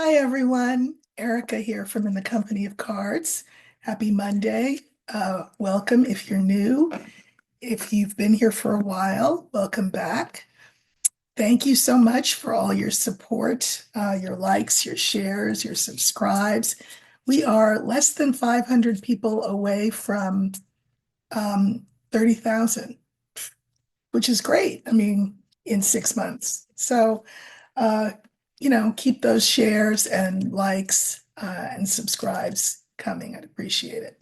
Hi, everyone. Erica here from In the Company of Cards. Happy Monday. Welcome if you're new. If you've been here for a while, welcome back. Thank you so much for all your support, your likes, your shares, your subscribes. We are less than 500 people away from 30,000, which is great. I mean, in 6 months. So, uh, keep those shares and likes and subscribes coming. I'd appreciate it.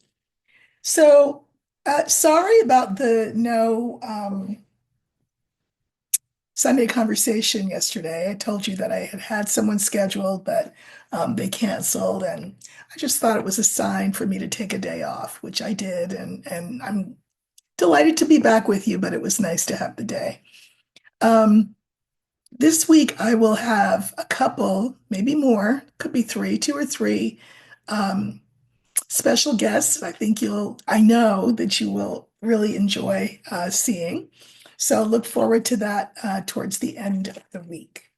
So, sorry about the no Sunday conversation yesterday. I told you that I had had someone scheduled, but they canceled, and I just thought it was a sign for me to take a day off, which I did, and I'm delighted to be back with you. But it was nice to have the day. Um, This week, I will have a couple, maybe more, could be three, two or three um, special guests. I know that you will really enjoy seeing. So look forward to that towards the end of the week.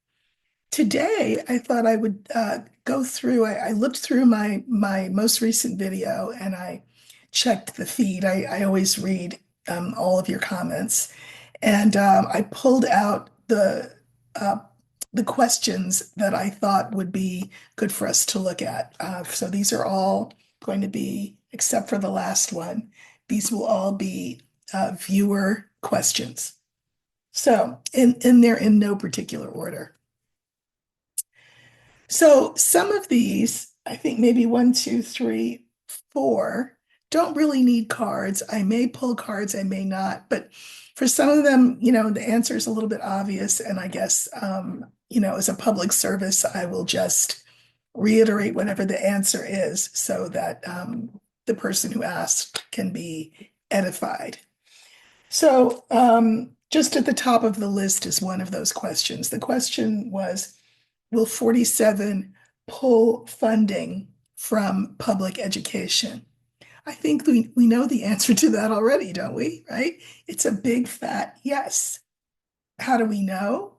Today, I thought I would go through, I looked through my most recent video and I checked the feed. I always read all of your comments. And I pulled out uh, the questions that I thought would be good for us to look at. So these are all going to be, except for the last one, these will all be viewer questions. So, and they're in no particular order. So some of these, I think maybe one, two, three, four, don't really need cards. I may pull cards, I may not, but for some of them, the answer is a little bit obvious. And I guess, as a public service, I will just reiterate whatever the answer is so that the person who asked can be edified. So just at the top of the list is one of those questions. The question was, will 47 pull funding from public education? I think we know the answer to that already, don't we? Right? It's a big fat yes. How do we know?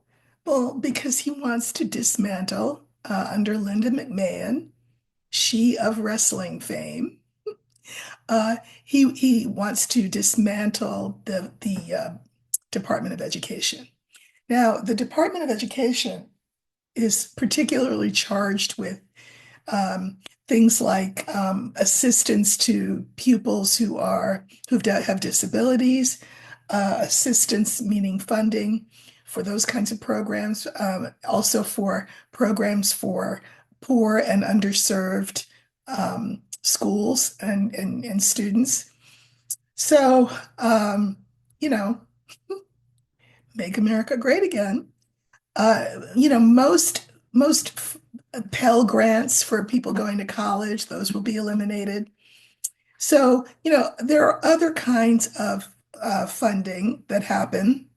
Well, because he wants to dismantle under Linda McMahon, she of wrestling fame. He wants to dismantle the Department of Education. Now, the Department of Education is particularly charged with um, things like assistance to pupils who have disabilities, assistance meaning funding for those kinds of programs, also for programs for poor and underserved schools and students. So, you know, make America great again. Most Pell Grants for people going to college, those will be eliminated. So, there are other kinds of funding that happen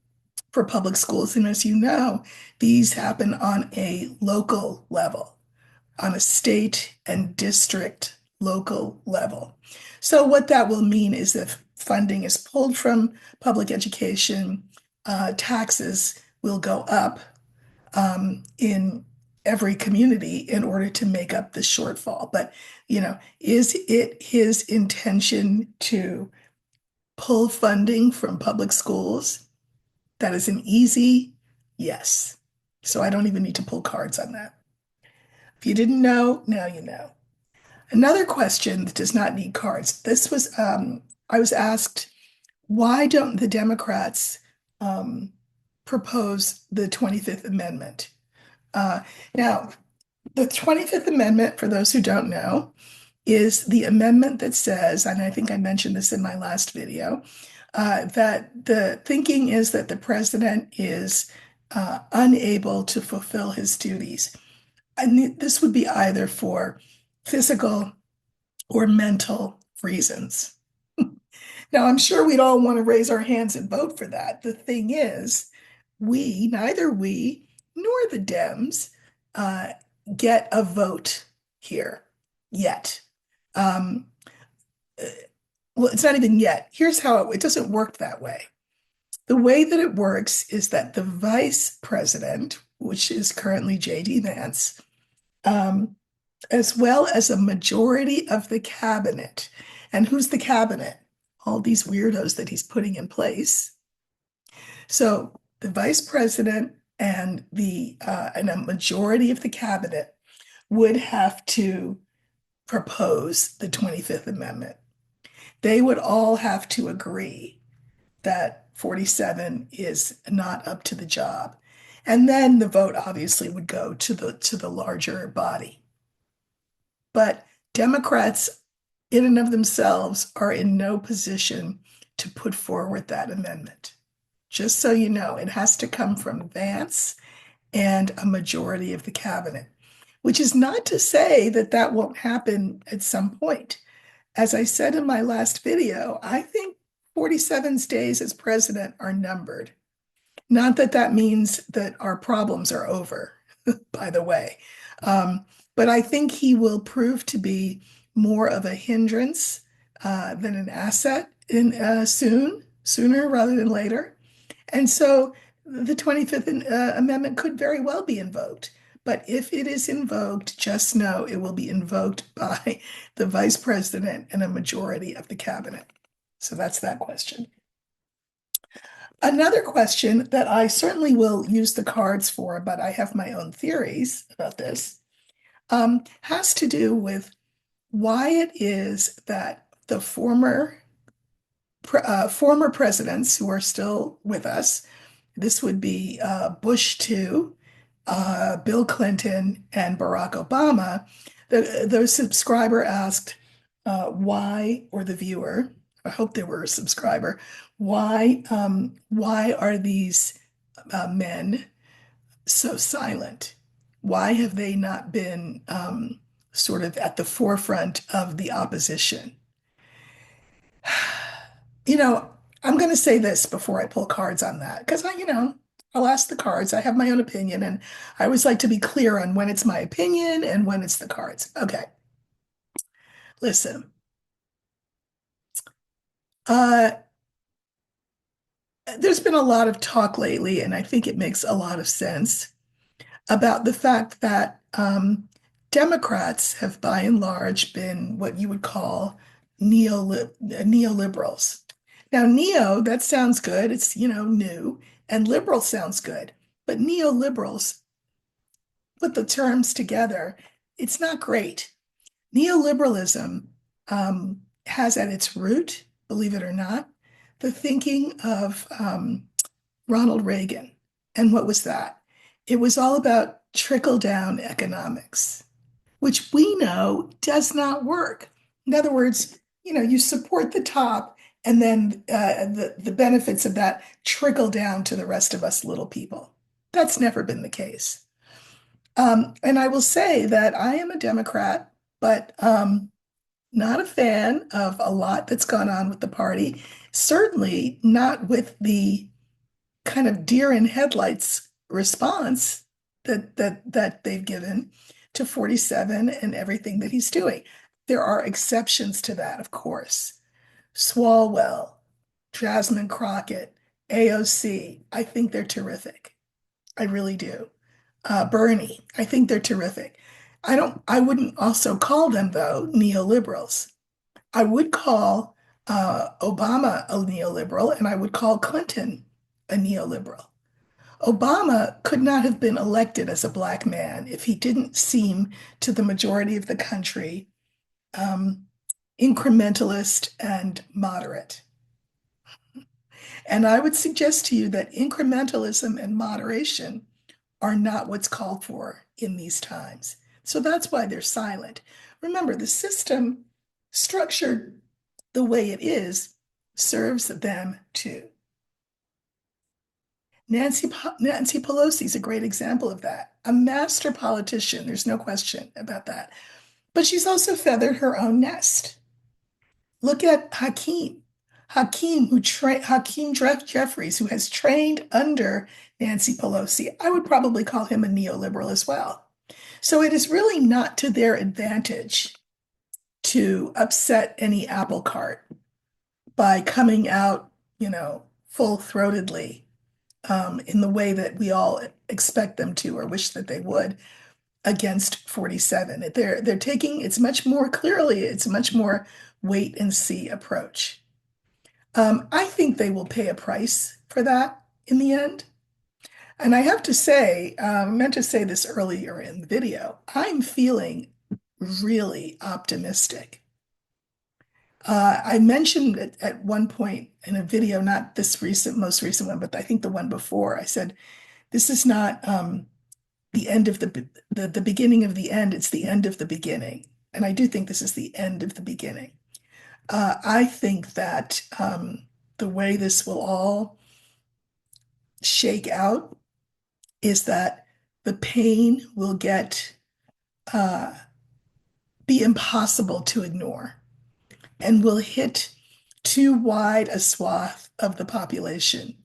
for public schools. And as you know, these happen on a local level, on a state and district local level. So what that will mean is if funding is pulled from public education, taxes will go up in every community in order to make up the shortfall. But, is it his intention to pull funding from public schools? That is an easy yes. So I don't even need to pull cards on that. If you didn't know, now you know. Another question that does not need cards. I was asked, why don't the Democrats propose the 25th Amendment? Uh, Now, the 25th Amendment, for those who don't know, is the amendment that says, and I think I mentioned this in my last video, that the thinking is that the president is unable to fulfill his duties. And this would be either for physical or mental reasons. Now, I'm sure we'd all want to raise our hands and vote for that. The thing is, neither we nor the Dems, uh, get a vote here yet. Um, uh, well, it's not even yet. Here's how it doesn't work that way. The way that it works is that the vice president, which is currently J.D. Vance, um, as well as a majority of the cabinet. And who's the cabinet? All these weirdos that he's putting in place. So the vice president and a majority of the cabinet would have to propose the 25th Amendment. They would all have to agree that 47 is not up to the job. And then the vote obviously would go to the larger body. But Democrats, in and of themselves, are in no position to put forward that amendment. Just so you know, it has to come from Vance and a majority of the cabinet, which is not to say that that won't happen at some point. As I said in my last video, I think 47's days as president are numbered. Not that that means that our problems are over, by the way. Um, but I think he will prove to be more of a hindrance than an asset sooner rather than later. And so the 25th Amendment could very well be invoked. But if it is invoked, just know it will be invoked by the vice president and a majority of the cabinet. So that's that question. Another question that I certainly will use the cards for, but I have my own theories about this, has to do with why it is that the former presidents who are still with us, this would be Bush 2, Bill Clinton, and Barack Obama, the subscriber asked why, or the viewer, I hope they were a subscriber, why are these men so silent? Why have they not been sort of at the forefront of the opposition? You know, I'm going to say this before I pull cards on that, because I'll ask the cards. I have my own opinion, and I always like to be clear on when it's my opinion and when it's the cards. Okay, listen. Uh, there's been a lot of talk lately, and I think it makes a lot of sense about the fact that Democrats have by and large been what you would call neoliberals. Now, neo, that sounds good. It's, new, and liberal sounds good. But neoliberals, put the terms together, it's not great. Neoliberalism has at its root, believe it or not, the thinking of Ronald Reagan. And what was that? It was all about trickle down economics, which we know does not work. In other words, you support the top, and then the benefits of that trickle down to the rest of us little people. That's never been the case. And I will say that I am a Democrat, but not a fan of a lot that's gone on with the party. Certainly not with the kind of deer in headlights response that they've given to 47 and everything that he's doing. There are exceptions to that, of course. Swalwell, Jasmine Crockett, AOC, I think they're terrific. I really do. Bernie, I think they're terrific. I wouldn't also call them, though, neoliberals. I would call Obama a neoliberal, and I would call Clinton a neoliberal. Obama could not have been elected as a black man if he didn't seem to the majority of the country um, incrementalist and moderate. And I would suggest to you that incrementalism and moderation are not what's called for in these times. So that's why they're silent. Remember, the system structured the way it is serves them too. Nancy Pelosi is a great example of that. A master politician, there's no question about that. But she's also feathered her own nest. Look at Hakeem Jeffries, who has trained under Nancy Pelosi. I would probably call him a neoliberal as well. So it is really not to their advantage to upset any apple cart by coming out, full-throatedly in the way that we all expect them to or wish that they would. against 47. They're taking it's much more clearly, it's a much more wait and see approach. I think they will pay a price for that in the end. And I have to say, I meant to say this earlier in the video, I'm feeling really optimistic. I mentioned at one point in a video, not this most recent one, but I think the one before, I said, this is not the end of the beginning of the end, it's the end of the beginning. And I do think this is the end of the beginning. I think that the way this will all shake out is that the pain will get uh, be impossible to ignore and will hit too wide a swath of the population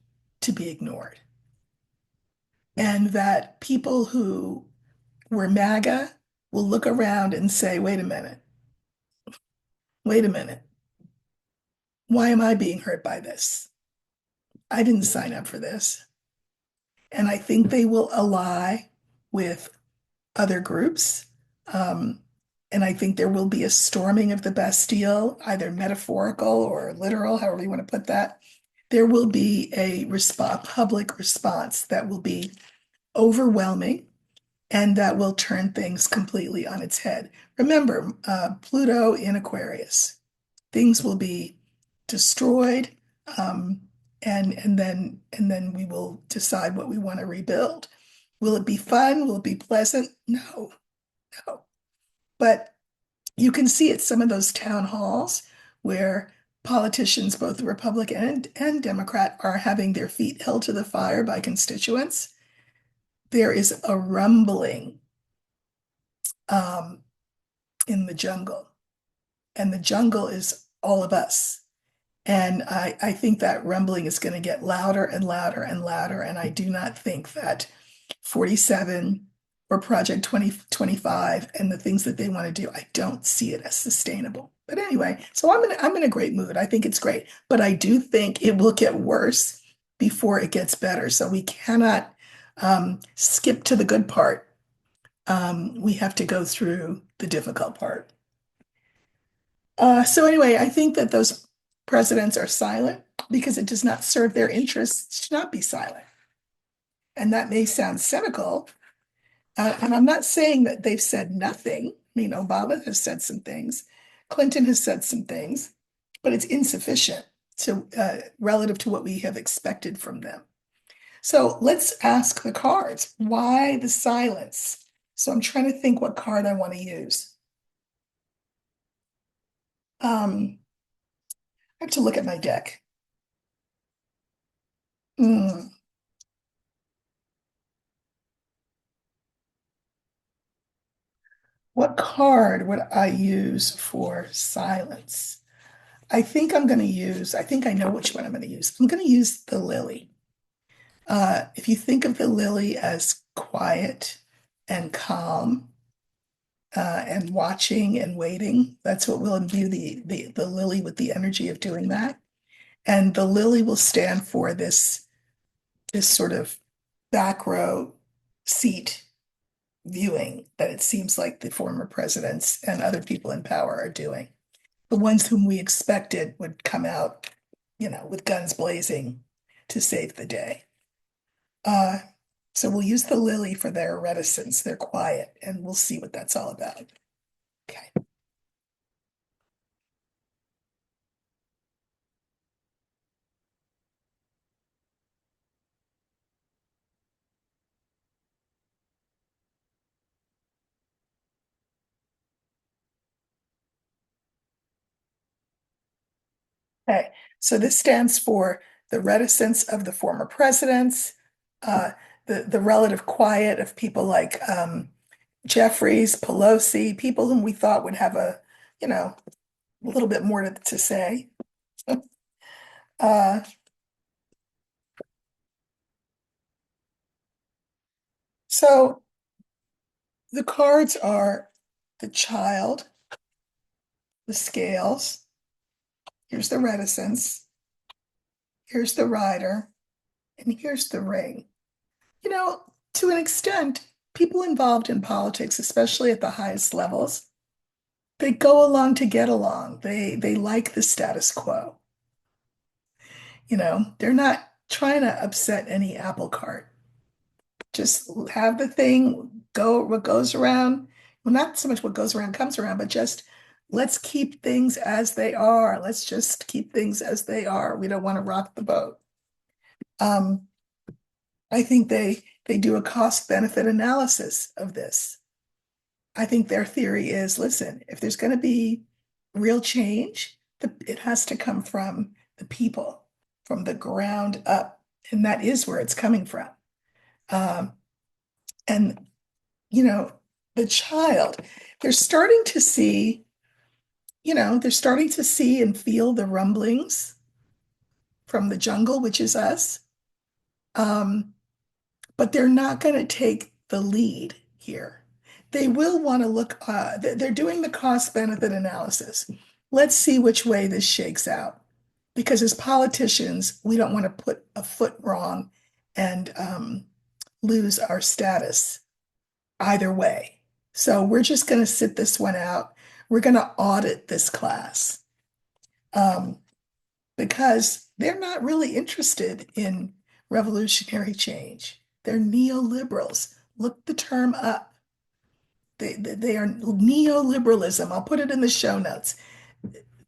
to be ignored. And that people who were MAGA will look around and say, wait a minute, why am I being hurt by this? I didn't sign up for this. And I think they will ally with other groups. Um, and I think there will be a storming of the Bastille, either metaphorical or literal, however you want to put that. There will be a public response that will be overwhelming and that will turn things completely on its head. Remember, Pluto in Aquarius, things will be destroyed, um, and then we will decide what we want to rebuild. Will it be fun? Will it be pleasant? No, no. But you can see at some of those town halls where politicians, both Republican and Democrat, are having their feet held to the fire by constituents. There is a rumbling um, in the jungle, and the jungle is all of us. And I think that rumbling is going to get louder and louder and louder. And I do not think that 47 or Project 2025 and the things that they want to do, I don't see it as sustainable. But anyway, so I'm in a great mood. I think it's great. But I do think it will get worse before it gets better. So we cannot skip to the good part. We have to go through the difficult part. So anyway, I think that those presidents are silent because it does not serve their interests to not be silent. And that may sound cynical. And I'm not saying that they've said nothing. I mean, Obama has said some things, Clinton has said some things, but it's insufficient relative to what we have expected from them. So let's ask the cards. Why the silence? So I'm trying to think what card I want to use. I have to look at my deck. Hmm. What card would I use for silence? I think I know which one I'm going to use. I'm going to use the lily. If you think of the lily as quiet and calm and watching and waiting, that's what will imbue the lily with the energy of doing that. And the lily will stand for this sort of back row seat viewing that it seems like the former presidents and other people in power are doing. The ones whom we expected would come out, with guns blazing to save the day. Uh, so we'll use the lily for their reticence, their quiet, and we'll see what that's all about. Okay. Okay. So this stands for the reticence of the former presidents, uh, the relative quiet of people like Jeffries, Pelosi, people whom we thought would have a little bit more to say. Uh, so the cards are the child, the scales, here's the reticence, here's the rider, and here's the ring. To an extent, people involved in politics, especially at the highest levels, they go along to get along. They like the status quo. They're not trying to upset any apple cart. Just have the thing go, what goes around. Well, not so much what goes around comes around, but just let's keep things as they are. Let's just keep things as they are. We don't want to rock the boat. Um, I think they do a cost benefit analysis of this. I think their theory is, listen, if there's going to be real change, it has to come from the people, from the ground up, and that is where it's coming from. Um, and you know, the child, they're starting to see, they're starting to see and feel the rumblings from the jungle, which is us. Um, but they're not going to take the lead here. They will want to look, they're doing the cost benefit analysis. Let's see which way this shakes out. Because as politicians, we don't want to put a foot wrong and lose our status either way. So we're just going to sit this one out. We're going to audit this class um, because they're not really interested in revolutionary change. They're neoliberals. Look the term up. They are neoliberalism. I'll put it in the show notes.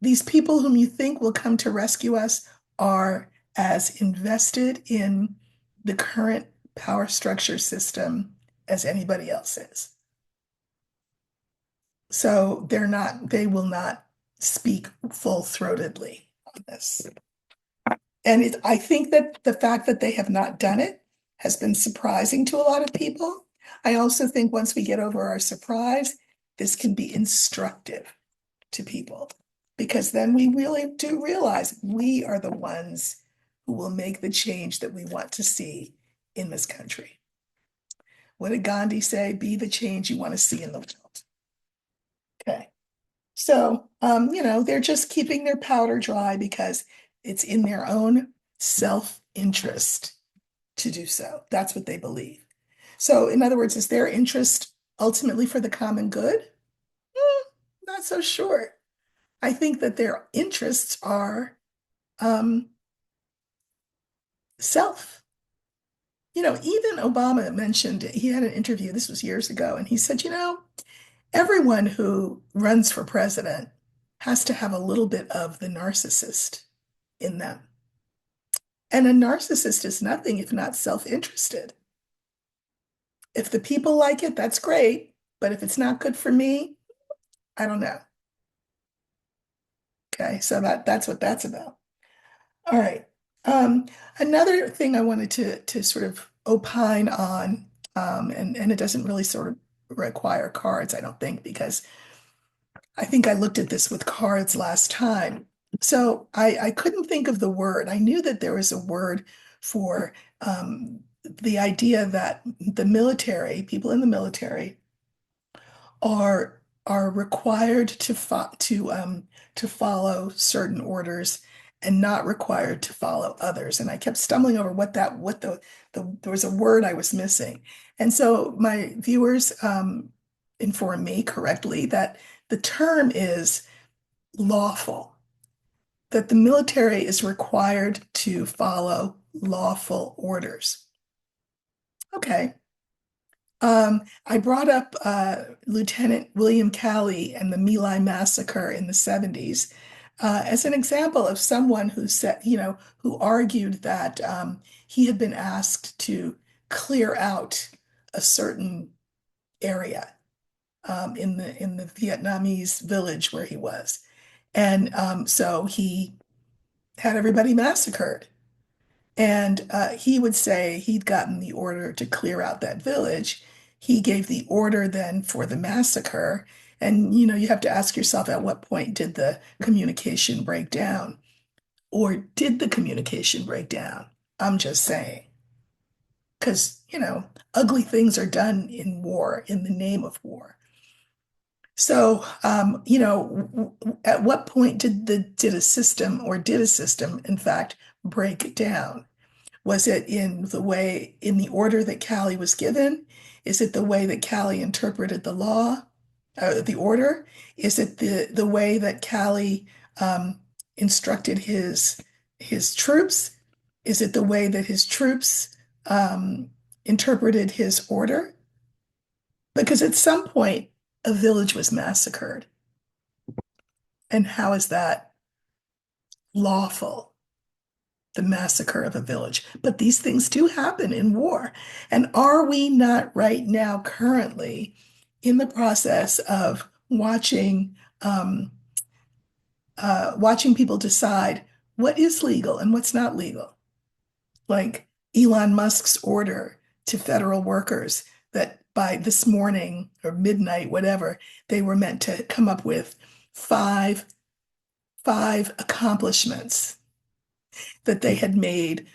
These people whom you think will come to rescue us are as invested in the current power structure system as anybody else is. So they will not speak full-throatedly on this. And I think that the fact that they have not done it has been surprising to a lot of people. I also think once we get over our surprise, this can be instructive to people because then we really do realize we are the ones who will make the change that we want to see in this country. What did Gandhi say? Be the change you want to see in the world. Okay. So, they're just keeping their powder dry because it's in their own self-interest to do so. That's what they believe. So, in other words, is their interest ultimately for the common good? Not so sure. I think that their interests are self. Even Obama mentioned, he had an interview, this was years ago, and he said, everyone who runs for president has to have a little bit of the narcissist in them. And a narcissist is nothing if not self-interested. If the people like it, that's great. But if it's not good for me, I don't know. Okay, so that's what that's about. All right. Another thing I wanted to sort of opine on, and it doesn't really sort of require cards, I don't think, because I think I looked at this with cards last time. So I couldn't think of the word. I knew that there was a word for the idea that the military, people in the military, are required to follow certain orders and not required to follow others. And I kept stumbling over there was a word I was missing. And so my viewers informed me correctly that the term is lawful, that the military is required to follow lawful orders. Okay. I brought up Lieutenant William Calley and the My Lai massacre in the 70s as an example of someone who said, who argued that he had been asked to clear out a certain area in the Vietnamese village where he was. And so he had everybody massacred. And he would say he'd gotten the order to clear out that village. He gave the order then for the massacre. And, you have to ask yourself at what point did the communication break down? Or did the communication break down? I'm just saying. Because, ugly things are done in war, in the name of war. So, at what point did a system, in fact, break down? Was it in the order that Calley was given? Is it the way that Callie interpreted the law, the order? Is it the way that Callie instructed his troops? Is it the way that his troops interpreted his order? Because at some point, a village was massacred. And how is that lawful? The massacre of a village. But these things do happen in war. And are we not right now currently in the process of watching people decide what is legal and what's not legal? Like Elon Musk's order to federal workers that by this morning or midnight, whatever, they were meant to come up with five five accomplishments that they had made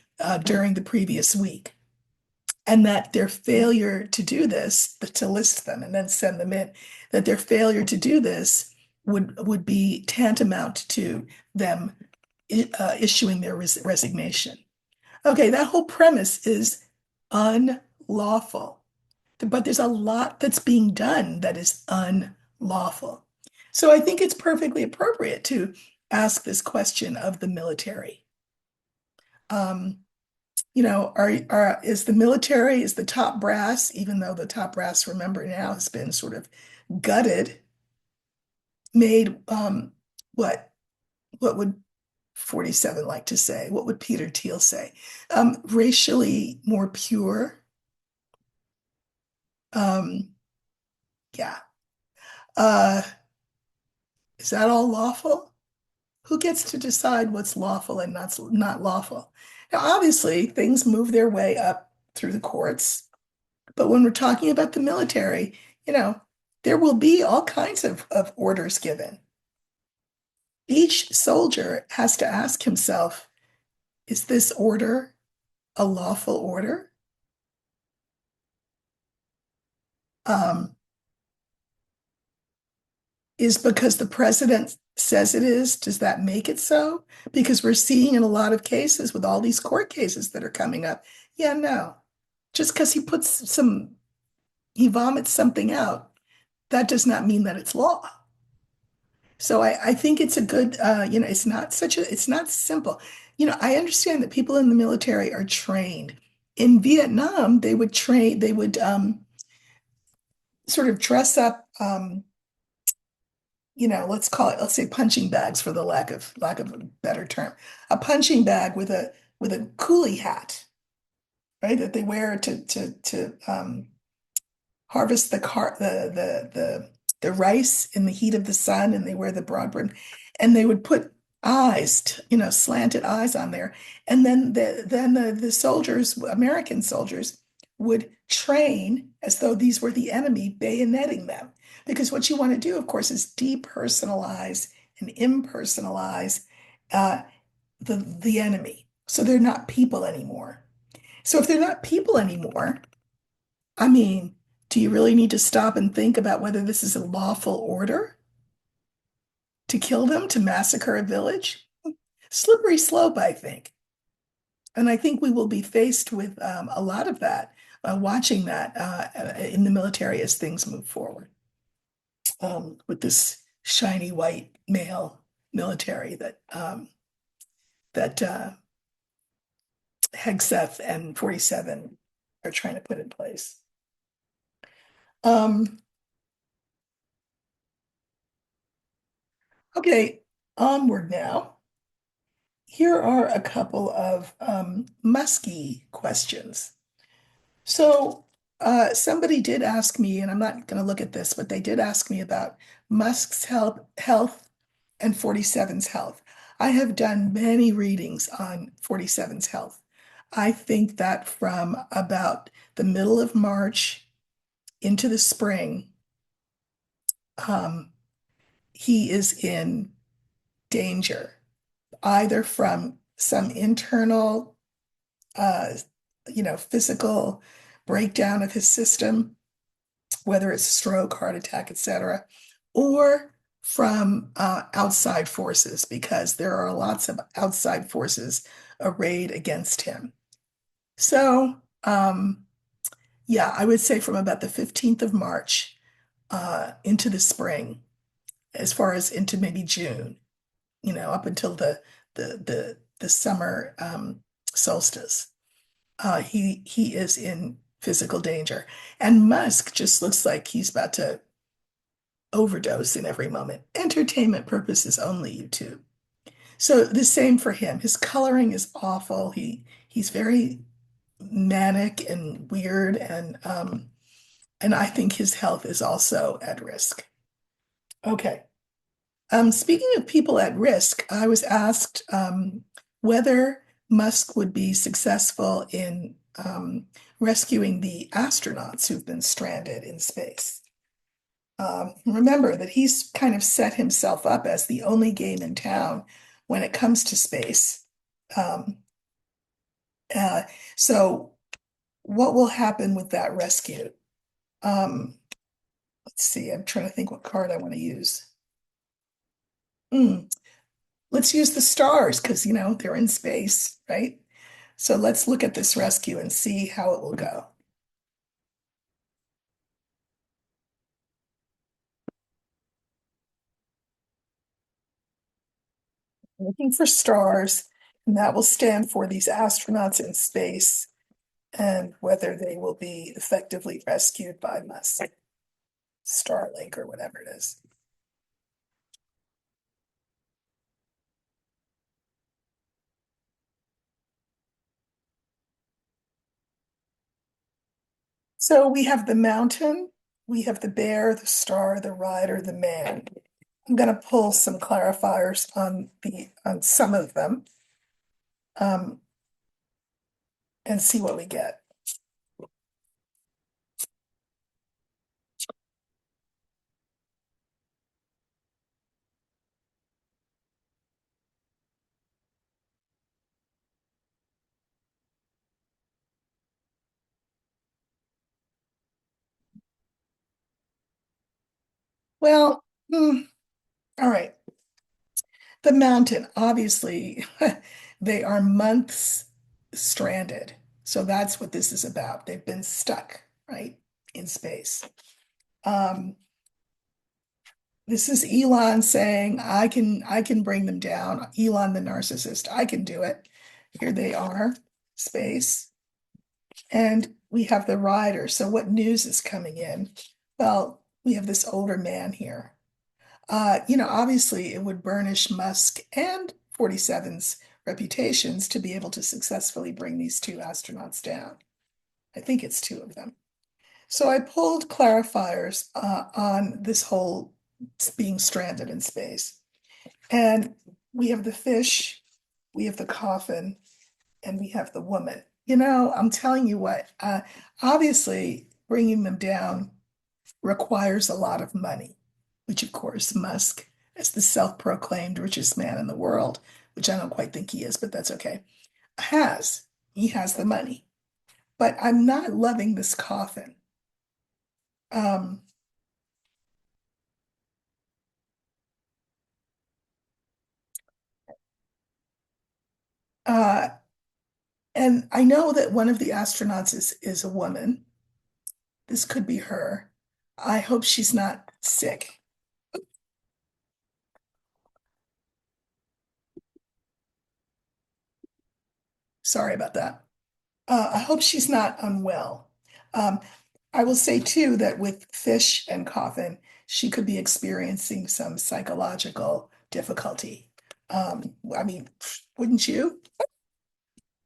during the previous week. And that their failure to do this, to list them and then send them in, that their failure to do this would be tantamount to them issuing their resignation. Okay, that whole premise is unlawful, but there's a lot that's being done that is unlawful. So I think it's perfectly appropriate to ask this question of the military. Um, is the military, is the top brass, even though the top brass, remember now, has been sort of gutted, made what would 47 like to say? What would Peter Thiel say? Racially more pure. Um, yeah. Uh, is that all lawful? Who gets to decide what's lawful and not lawful? Now, obviously, things move their way up through the courts, but when we're talking about the military, you know, there will be all kinds of orders given. Each soldier has to ask himself, is this order a lawful order? Um, is because the president says it is, does that make it so? Because we're seeing in a lot of cases with all these court cases that are coming up, yeah, no. Just because he vomits something out, that does not mean that it's law. So I think it's a good, it's not simple. I understand that people in the military are trained. In Vietnam, they would sort of dress up, let's say punching bags for the lack of a better term, a punching bag with a coolie hat, right? That they wear to harvest the rice in the heat of the sun, and they wear the broad brim, and they would put slanted eyes on there, and then the soldiers, American soldiers, would train as though these were the enemy, bayoneting them. Because what you want to do, of course, is depersonalize and impersonalize uh, the enemy, so they're not people anymore. So if they're not people anymore, I mean, do you really need to stop and think about whether this is a lawful order to kill them, to massacre a village? Slippery slope, I think. And I think we will be faced with a lot of that, watching that in the military as things move forward, with this shiny white male military that Hegseth and 47 are trying to put in place. Um, okay, onward now. Here are a couple of musky questions. So, somebody did ask me, and I'm not going to look at this, but they did ask me about Musk's health and 47's health. I have done many readings on 47's health. I think that from about the middle of March into the spring, um, he is in danger, either from some internal, uh, physical breakdown of his system, whether it's stroke, heart attack, etc., or from outside forces, because there are lots of outside forces arrayed against him. So, Yeah, I would say from about the 15th of March into the spring, as far as into maybe June, up until the summer solstice. He is in physical danger. And Musk just looks like he's about to overdose in every moment. Entertainment purposes only, YouTube. So the same for him. His coloring is awful. He's very manic and weird, and I think his health is also at risk. Okay. Speaking of people at risk, I was asked whether Musk would be successful in rescuing the astronauts who've been stranded in space. Remember that he's kind of set himself up as the only game in town when it comes to space. Um, uh, so, what will happen with that rescue? Um, let's see, I'm trying to think what card I want to use. Hmm, let's use the stars because, they're in space, right? So, let's look at this rescue and see how it will go. Looking for stars, and that will stand for these astronauts in space and whether they will be effectively rescued by Musk, Starlink, or whatever it is. So we have the mountain, we have the bear, the star, the rider, the man. I'm going to pull some clarifiers on some of them um, and see what we get. Well, all right. The mountain, obviously, they are months stranded. So that's what this is about. They've been stuck, right, in space. Um, this is Elon saying, I can bring them down. Elon the narcissist, I can do it. Here they are, space. And we have the rider. So what news is coming in? Well, we have this older man here. Obviously it would burnish Musk and 47's reputations to be able to successfully bring these two astronauts down. I think it's two of them. So I pulled clarifiers on this whole being stranded in space. And we have the fish, we have the coffin, and we have the woman. I'm telling you what, obviously bringing them down requires a lot of money, which of course Musk, as the self-proclaimed richest man in the world, which I don't quite think he is, but that's okay, has. He has the money. But I'm not loving this coffin. Um, uh, and I know that one of the astronauts is a woman. This could be her. I hope she's not sick. Sorry about that. I hope she's not unwell. Um, I will say too that with Fish and Coffin, she could be experiencing some psychological difficulty. I mean, wouldn't you?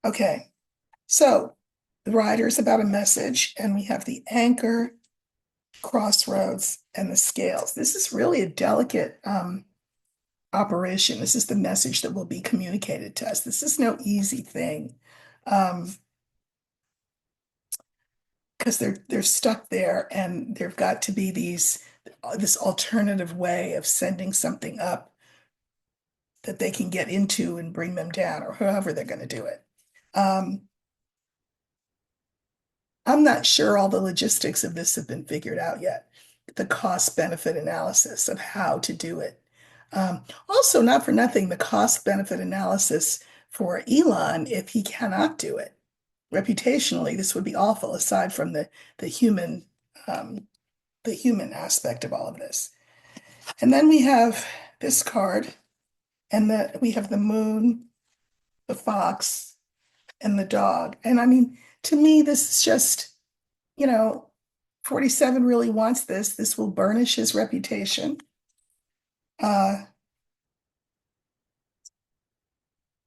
Okay, so the rider is about a message, and we have the anchor, crossroads, and the scales. This is really a delicate operation. This is the message that will be communicated to us. This is no easy thing. Um, because they're stuck there and there've got to be this alternative way of sending something up that they can get into and bring them down or however they're going to do it. Um, I'm not sure all the logistics of this have been figured out yet. The cost benefit analysis of how to do it. Also, not for nothing, the cost benefit analysis for Elon if he cannot do it. reputationally, this would be awful, aside from the human um, the human aspect of all of this. And then we have this card, and we have the moon, the fox, and the dog. And I mean, to me, this is just, you know, 47 really wants this. This will burnish his reputation. Uh,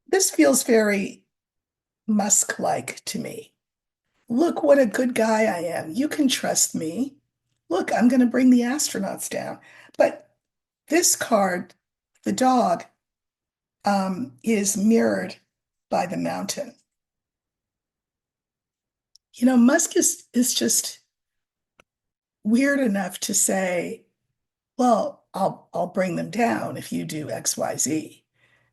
this feels very Musk-like to me. Look what a good guy I am. You can trust me. Look, I'm going to bring the astronauts down. But this card, the dog, is mirrored by the mountain. You know, Musk is just weird enough to say, well, I'll bring them down if you do X, Y, Z.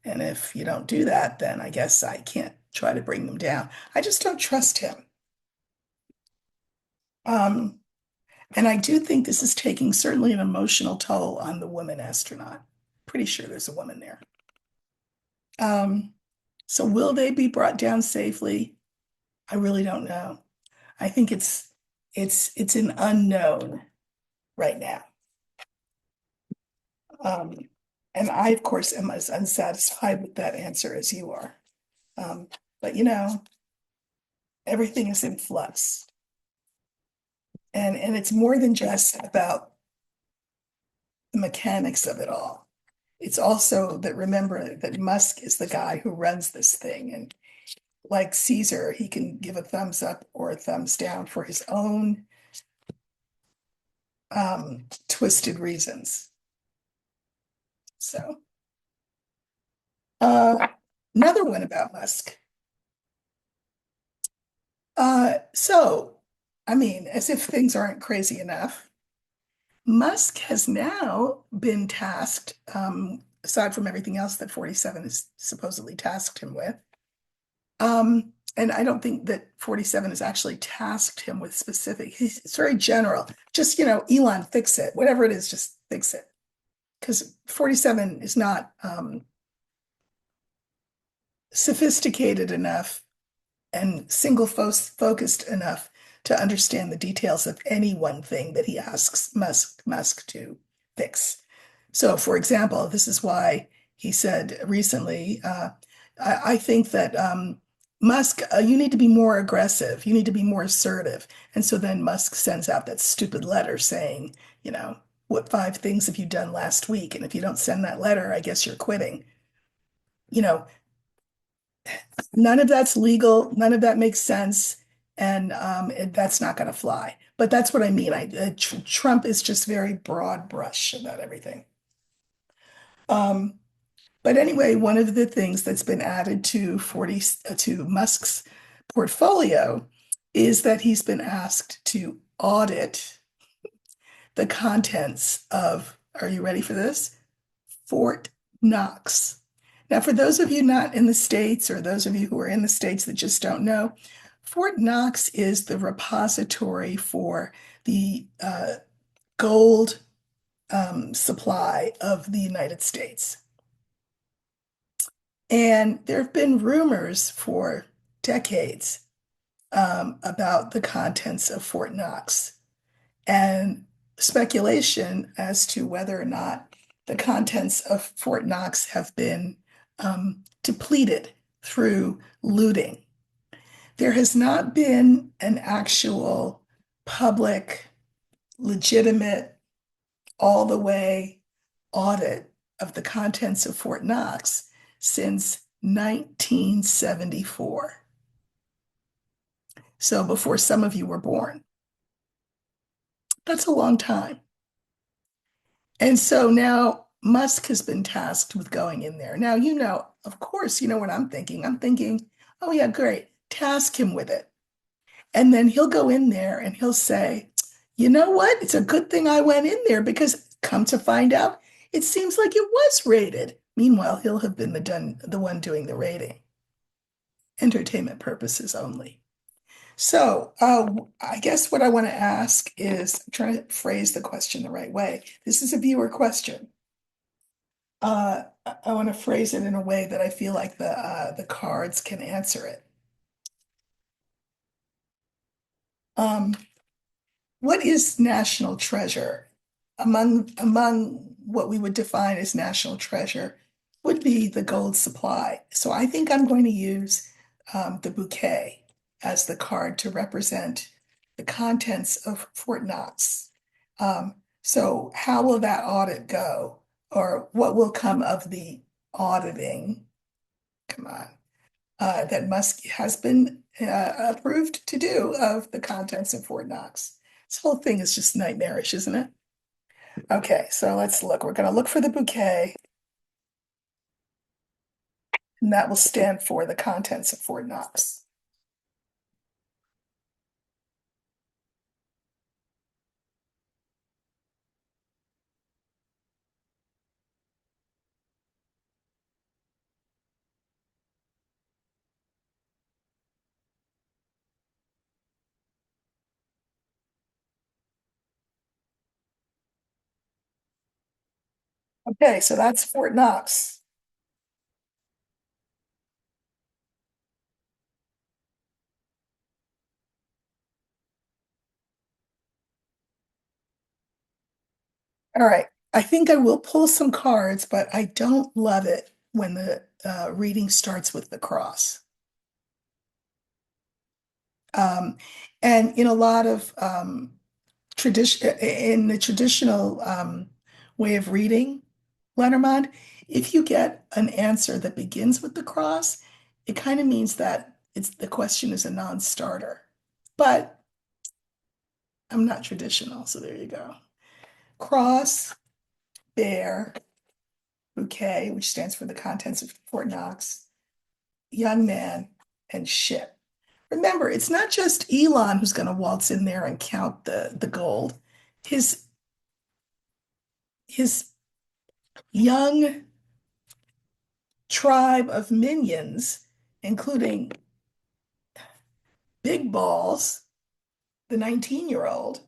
And if you don't do that, then I guess I can't try to bring them down. I just don't trust him. Um, and I do think this is taking certainly an emotional toll on the woman astronaut. Pretty sure there's a woman there. Um, so will they be brought down safely? I really don't know. I think it's an unknown right now. Um, and I, of course, am as unsatisfied with that answer as you are. Um, but you know, everything is in flux. And it's more than just about the mechanics of it all. It's also that, remember that Musk is the guy who runs this thing. And like Caesar, he can give a thumbs up or a thumbs down for his own twisted reasons. So, uh, another one about Musk. So, I mean, as if things aren't crazy enough, Musk has now been tasked, aside from everything else that 47 has supposedly tasked him with. And I don't think that 47 has actually tasked him with specific, it's very general. Just, you know, Elon, fix it. Whatever it is, just fix it. Because 47 is not sophisticated enough and single focused enough to understand the details of any one thing that he asks Musk to fix. So, for example, this is why he said recently, I think that Musk, you need to be more aggressive. You need to be more assertive. And so then Musk sends out that stupid letter saying, you know, what 5 things have you done last week? And if you don't send that letter, I guess you're quitting. You know, none of that's legal. None of that makes sense. And that's not going to fly. But that's what I mean. Trump is just very broad brush about everything. Um, but anyway, one of the things that's been added to Musk's portfolio is that he's been asked to audit the contents of, are you ready for this? Fort Knox. Now, for those of you not in the States, or those of you who are in the States that just don't know, Fort Knox is the repository for the gold supply of the United States. And there have been rumors for decades about the contents of Fort Knox, and speculation as to whether or not the contents of Fort Knox have been depleted through looting. There has not been an actual public, legitimate, all the way audit of the contents of Fort Knox since 1974. So before some of you were born. That's a long time. And so now Musk has been tasked with going in there. Now, you know, of course, you know what I'm thinking. I'm thinking, oh, yeah, great. Task him with it. And then he'll go in there and he'll say, you know what? It's a good thing I went in there, because come to find out, it seems like it was raided. Meanwhile, he'll have been the one doing the raiding. Entertainment purposes only. So I guess what I want to ask is, I'm trying to phrase the question the right way. This is a viewer question. I want to phrase it in a way that I feel like the cards can answer it. Um, what is national treasure? Among what we would define as national treasure would be the gold supply. So I think I'm going to use the bouquet as the card to represent the contents of Fort Knox. So how will that audit go? Or what will come of the auditing? Come on, that Musk has been approved to do of the contents of Fort Knox. This whole thing is just nightmarish, isn't it? Okay, so let's look. We're going to look for the bouquet, and that will stand for the contents of Fort Knox. Okay, so that's Fort Knox. All right, I think I will pull some cards, but I don't love it when the reading starts with the cross. Um, and in a lot of tradition, in the traditional way of reading Lenormand, if you get an answer that begins with the cross, it kind of means that the question is a non-starter. But I'm not traditional, so there you go. Cross, bear, bouquet, which stands for the contents of Fort Knox, young man, and ship. Remember, it's not just Elon who's going to waltz in there and count the gold. His his young tribe of minions, including Big Balls, the 19-year-old,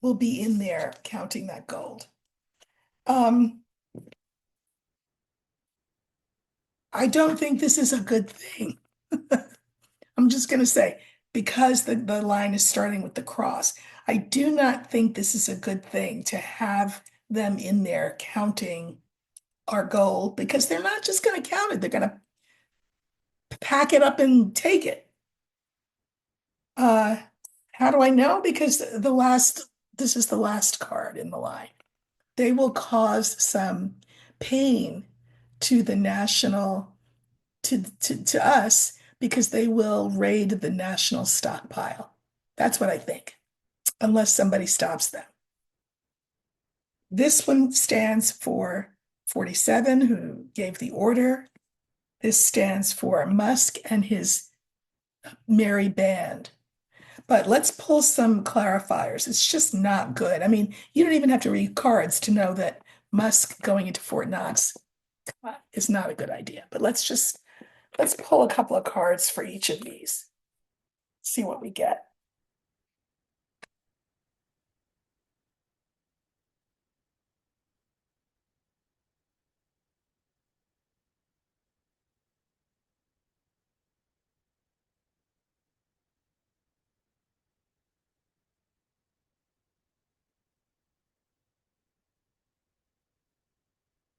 will be in there counting that gold. Um, I don't think this is a good thing. I'm just going to say, because the line is starting with the cross, I do not think this is a good thing to have them in there counting our gold because they're not just going to count it, they're going to pack it up and take it. Uh, how do I know? Because this is the last card in the line. They will cause some pain to the national, to us, because they will raid the national stockpile. That's what I think, unless somebody stops them. This one stands for 47, who gave the order. This stands for Musk and his merry band. But let's pull some clarifiers. It's just not good. I mean, you don't even have to read cards to know that Musk going into Fort Knox is not a good idea. But let's pull a couple of cards for each of these. See what we get.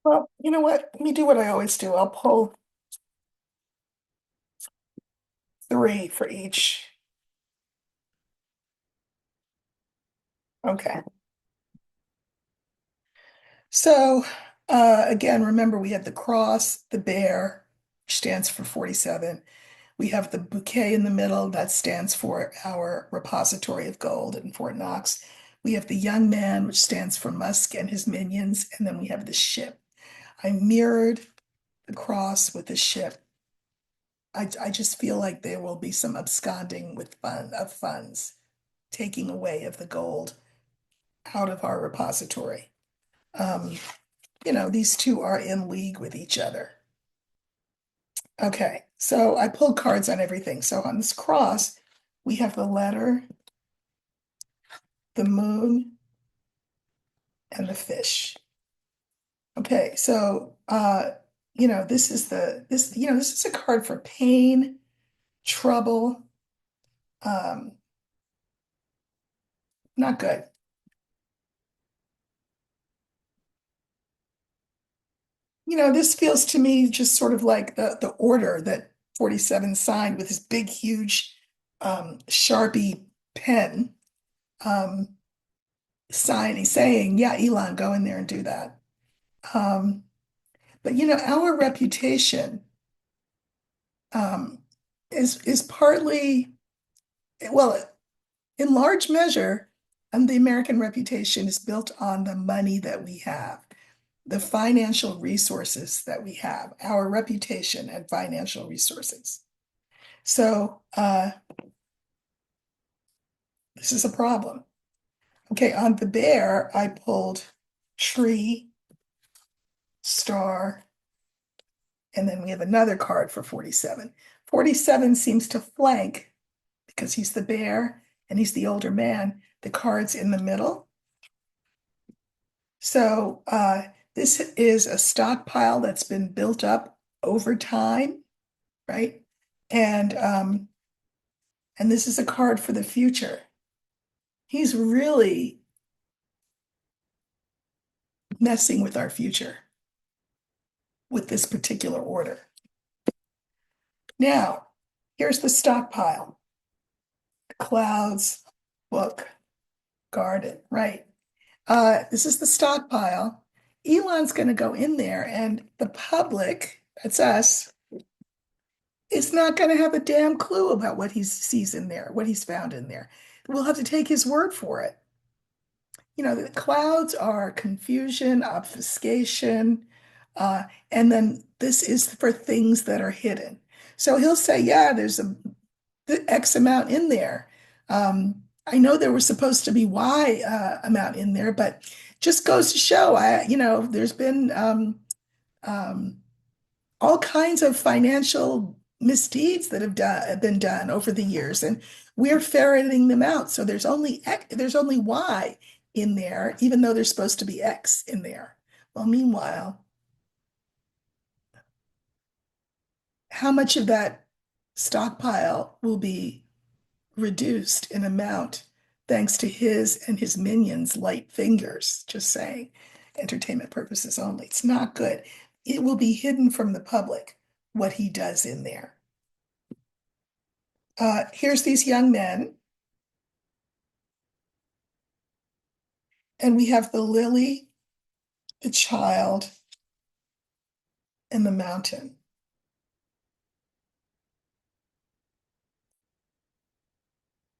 Well, you know what? Let me do what I always do. I'll pull three for each. Okay. So again, remember we have the cross, the bear, which stands for 47. We have the bouquet in the middle, that stands for our repository of gold in Fort Knox. We have the young man, which stands for Musk and his minions, and then we have the ship. I mirrored the cross with the ship. I just feel like there will be some absconding with funds, taking away of the gold out of our repository. Um, these two are in league with each other. Okay, so I pulled cards on everything. So on this cross, we have the letter, the moon, and the fish. Okay, so this is a card for pain, trouble, um, not good. This feels to me just sort of like the order that 47 signed with his big, huge Sharpie pen um, signing, saying, yeah, Elon, go in there and do that. Um, but our reputation um, is partly, well, in large measure, the American reputation is built on the money that we have, the financial resources that we have, our reputation and financial resources. So this is a problem. Okay, on the bear, I pulled tree, star, and then we have another card for 47. 47 seems to flank because he's the bear and he's the older man, the cards in the middle. So this is a stockpile that's been built up over time, right? And and this is a card for the future. He's really messing with our future with this particular order. Now, here's the stockpile. Clouds, book, garden, right? This is the stockpile. Elon's going to go in there, and the public, that's us, is not going to have a damn clue about what he sees in there, what he's found in there. We'll have to take his word for it. The clouds are confusion, obfuscation, and then this is for things that are hidden. So he'll say, yeah, there's the X amount in there. I know there was supposed to be Y amount in there, but just goes to show, there's been um, all kinds of financial misdeeds that have been done over the years, and we're ferreting them out. So there's only Y in there, even though there's supposed to be X in there. Well, meanwhile, how much of that stockpile will be reduced in amount thanks to his and his minions' light fingers, just saying, entertainment purposes only. It's not good. It will be hidden from the public what he does in there. Here's these young men, and we have the lily, the child, and the mountain.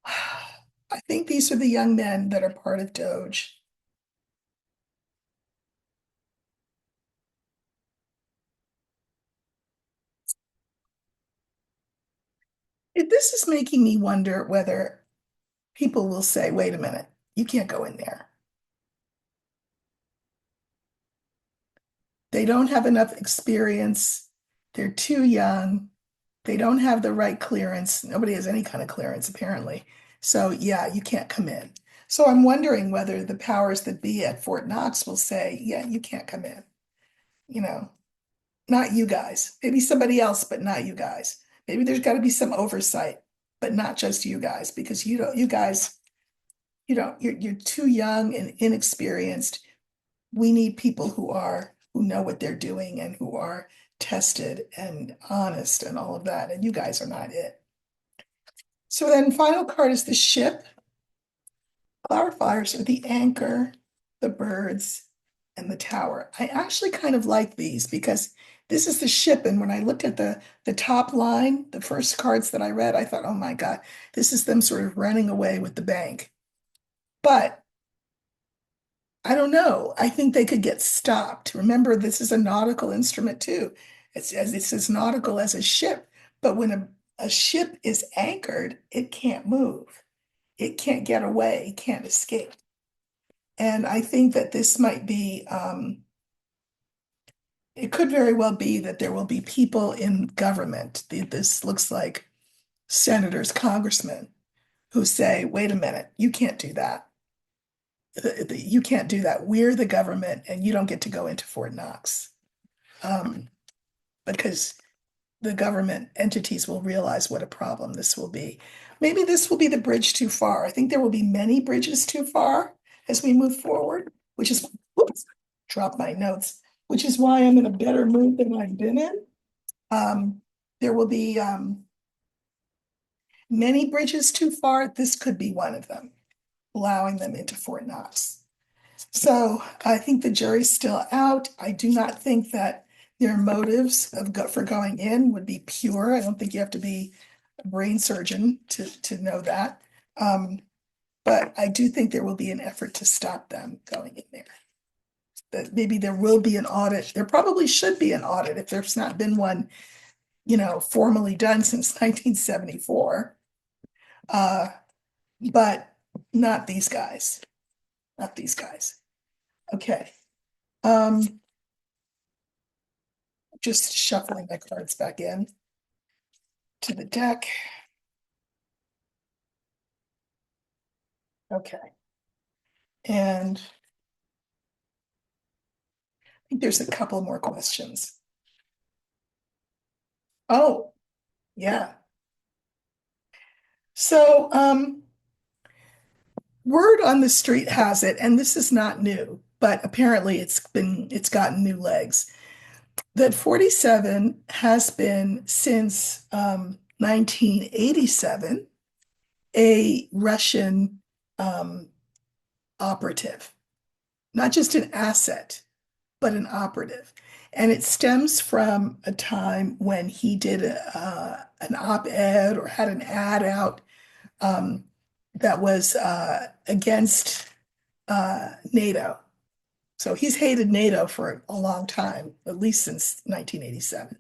I think these are the young men that are part of Doge. This is making me wonder whether people will say, wait a minute, you can't go in there. They don't have enough experience. They're too young. They don't have the right clearance. Nobody has any kind of clearance, apparently. So, yeah, you can't come in. So, I'm wondering whether the powers that be at Fort Knox will say, yeah, you can't come in. You know, not you guys. Maybe somebody else, but not you guys. Maybe there's got to be some oversight, but not just you guys, because you guys, you're too young and inexperienced. We need people who know what they're doing and who are tested and honest and all of that. And you guys are not it. So then final card is the ship. Clarifiers are the anchor, the birds, and the tower. I actually kind of like these because this is the ship. And when I looked at the top line, the first cards that I read, I thought, oh my God, this is them sort of running away with the bank. But I don't know. I think they could get stopped. Remember, this is a nautical instrument too. It's as nautical as a ship. But when a ship is anchored, it can't move. It can't get away. It can't escape. And I think that this might be, it could very well be that there will be people in government. This looks like senators, congressmen who say, wait a minute, you can't do that. You can't do that. We're the government and you don't get to go into Fort Knox. Because the government entities will realize what a problem this will be. Maybe this will be the bridge too far. I think there will be many bridges too far as we move forward, which is, whoops, drop my notes, which is why I'm in a better mood than I've been in. There will be many bridges too far. This could be one of them, allowing them into Fort Knox. So I think the jury's still out. I do not think that their motives for going in would be pure. I don't think you have to be a brain surgeon to know that. But I do think there will be an effort to stop them going in there. That maybe there will be an audit. There probably should be an audit if there's not been one, formally done since 1974. But not these guys. Not these guys. Okay. Just shuffling my cards back in to the deck. Okay. And I think there's a couple more questions. Oh, yeah. So, word on the street has it, and this is not new, but apparently it's gotten new legs, that 47 has been since 1987 a Russian operative, not just an asset, but an operative. And it stems from a time when he did an op-ed or had an ad out um, that was against NATO. So he's hated NATO for a long time, at least since 1987.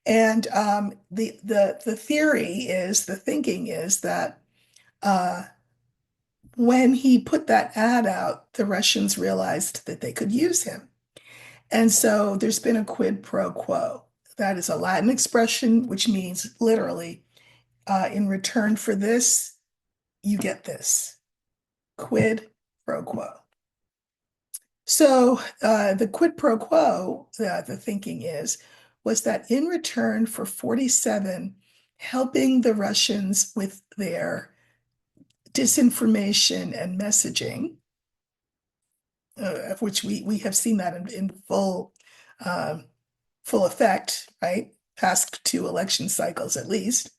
And the theory is, the thinking is that uh, when he put that ad out, the Russians realized that they could use him. And so there's been a quid pro quo. That is a Latin expression, which means literally, in return for this, you get this. Quid pro quo. So the quid pro quo, the thinking was that in return for 47 helping the Russians with their disinformation and messaging, of which we have seen that in full effect, right? Past two election cycles at least.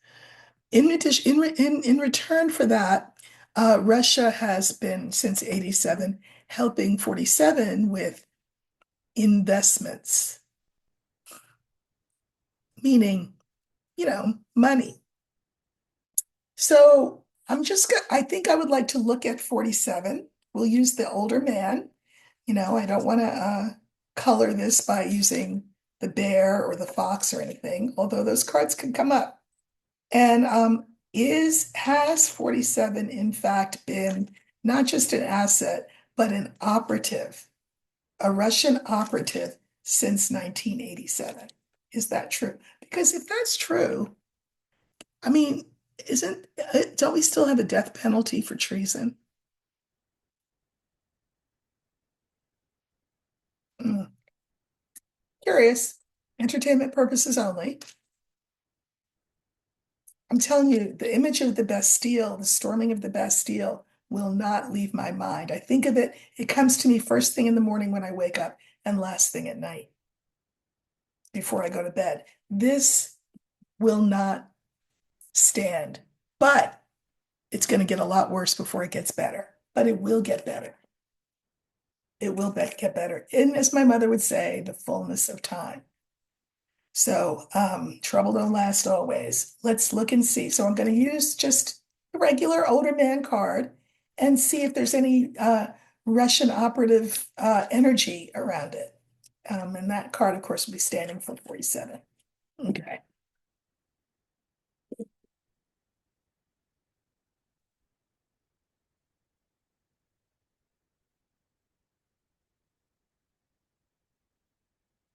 In addition, in return for that, Russia has been since 87 helping 47 with investments, meaning, money. So I think I would like to look at 47. We'll use the older man. I don't want to color this by using the bear or the fox or anything, although those cards can come up. And has 47 in fact been not just an asset, but an operative, a Russian operative since 1987? Is that true? Because if that's true, I mean, don't we still have a death penalty for treason? Mm, curious. Entertainment purposes only. I'm telling you, the image of the Bastille, the storming of the Bastille, will not leave my mind. I think of it, it comes to me first thing in the morning when I wake up and last thing at night before I go to bed. This will not stand, but it's going to get a lot worse before it gets better, but it will get better. It will get better. And as my mother would say, the fullness of time. So trouble don't last always. Let's look and see. So I'm going to use just a regular older man card and see if there's any Russian operative energy around it. And that card, of course, will be standing for 47. Okay.